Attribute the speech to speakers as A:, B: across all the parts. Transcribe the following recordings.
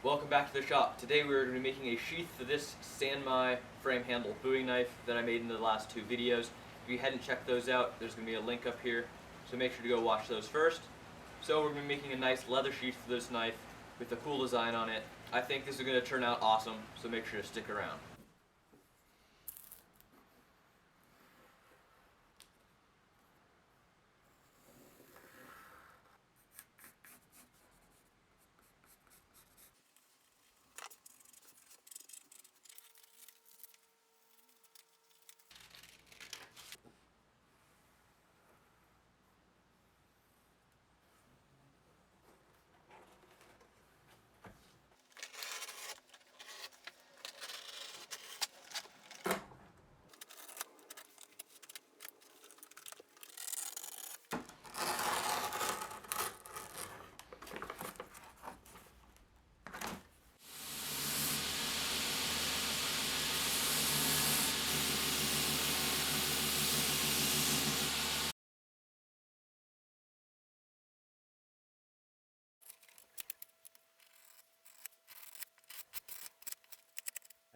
A: Welcome back to the shop. Today we're going to be making a sheath for this Sanmai frame handle Bowie knife that I made in the last two videos. If you hadn't checked those out, there's going to be a link up here, so make sure to go watch those first. So we're going to be making a nice leather sheath for this knife with a cool design on it. I think this is going to turn out awesome, so make sure to stick around.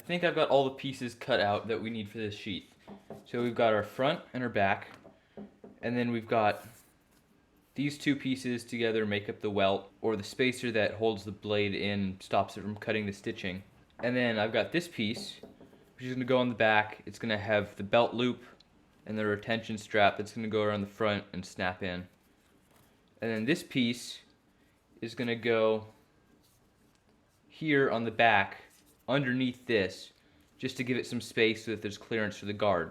A: I think I've got all the pieces cut out that we need for this sheath. So we've got our front and our back, and then we've got these two pieces together make up the welt, or the spacer that holds the blade in, stops it from cutting the stitching. And then I've got this piece, which is going to go on the back. It's going to have the belt loop and the retention strap that's going to go around the front and snap in. And then this piece is going to go here on the back, underneath this, just to give it some space so that there's clearance for the guard.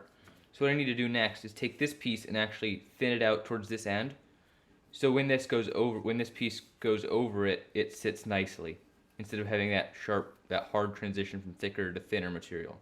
A: So what I need to do next is take this piece and actually thin it out towards this end. So when this piece goes over it, it sits nicely, instead of having that hard transition from thicker to thinner material.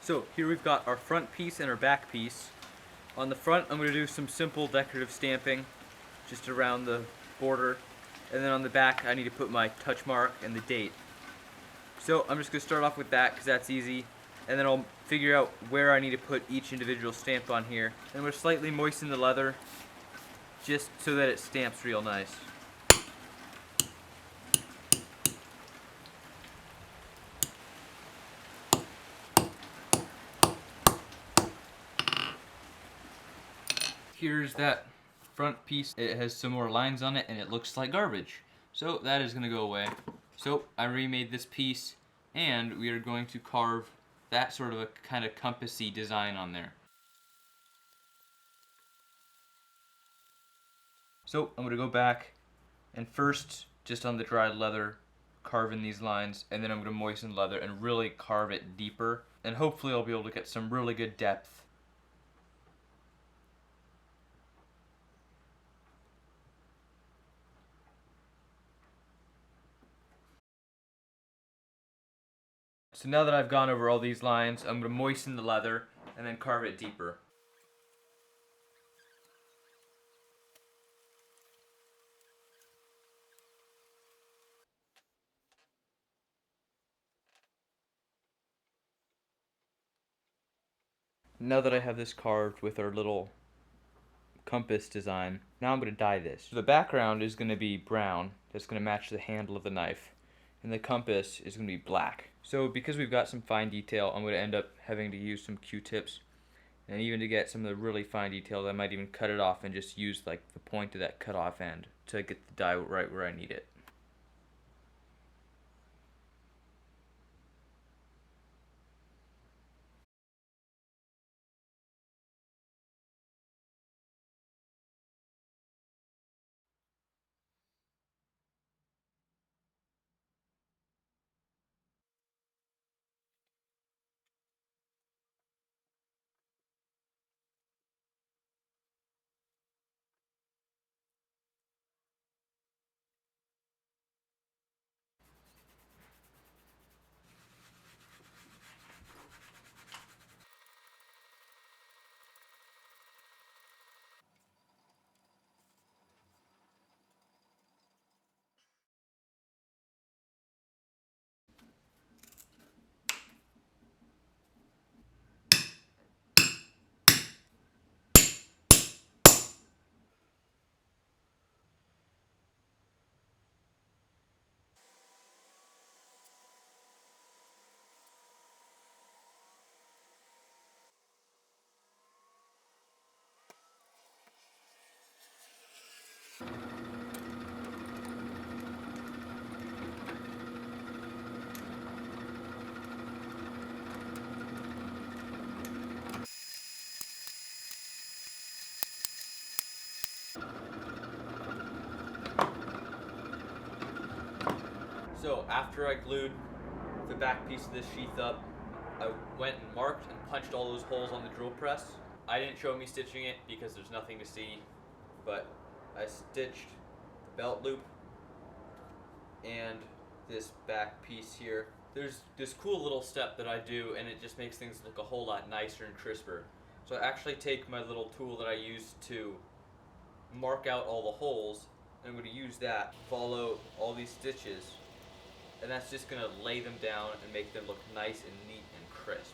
A: So here we've got our front piece and our back piece. On the front, I'm going to do some simple decorative stamping just around the border, and then on the back I need to put my touch mark and the date. So I'm just going to start off with that because that's easy, and then I'll figure out where I need to put each individual stamp on here. And I'm going to slightly moisten the leather just so that it stamps real nice. Here's that front piece. It has some more lines on it and it looks like garbage. So that is going to go away. So I remade this piece and we are going to carve that sort of a kind of compassy design on there. So I'm going to go back and first, just on the dried leather, carve in these lines, and then I'm going to moisten leather and really carve it deeper, and hopefully I'll be able to get some really good depth. So now that I've gone over all these lines, I'm going to moisten the leather and then carve it deeper. Now that I have this carved with our little compass design, now I'm going to dye this. So the background is going to be brown, that's going to match the handle of the knife, and the compass is going to be black. So because we've got some fine detail, I'm going to end up having to use some Q-tips, and even to get some of the really fine details, I might even cut it off and just use like the point of that cut off end to get the dye right where I need it. So after I glued the back piece of this sheath up, I went and marked and punched all those holes on the drill press. I didn't show me stitching it because there's nothing to see, but I stitched the belt loop and this back piece here. There's this cool little step that I do, and it just makes things look a whole lot nicer and crisper. So I actually take my little tool that I use to mark out all the holes, and I'm going to use that, follow all these stitches, and that's just going to lay them down and make them look nice and neat and crisp.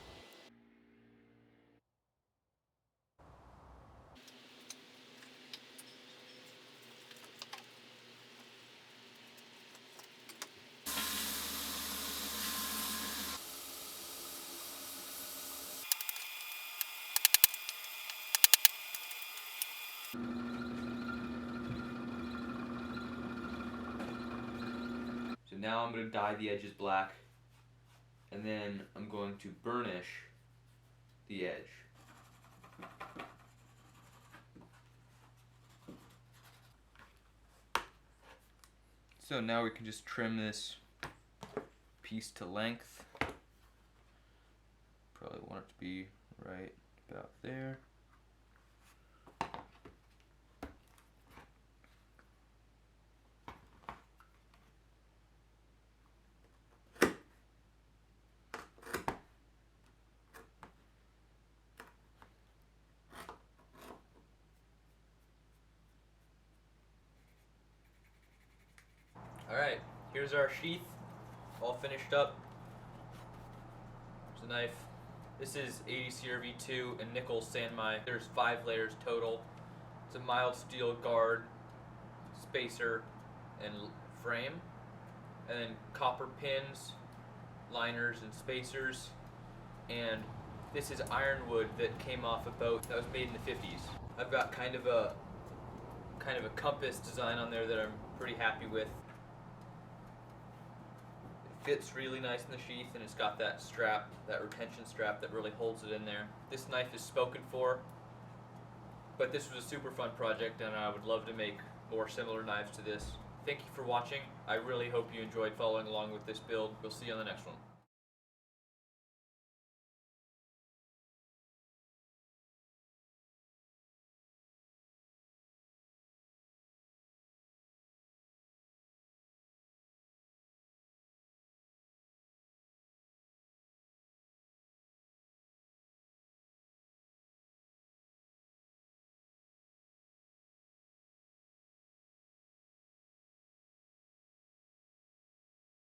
A: So now I'm going to dye the edges black, and then I'm going to burnish the edge. So now we can just trim this piece to length. Probably want it to be right about there. Alright, here's our sheath, all finished up. There's a knife. This is 80 CRV2 and nickel sandmine. There's 5 layers total. It's a mild steel guard, spacer, and frame. And then copper pins, liners, and spacers. And this is ironwood that came off a boat that was made in the 50s. I've got kind of a compass design on there that I'm pretty happy with. Fits really nice in the sheath, and it's got that strap, that retention strap that really holds it in there. This knife is spoken for, but this was a super fun project, and I would love to make more similar knives to this. Thank you for watching. I really hope you enjoyed following along with this build. We'll see you on the next one.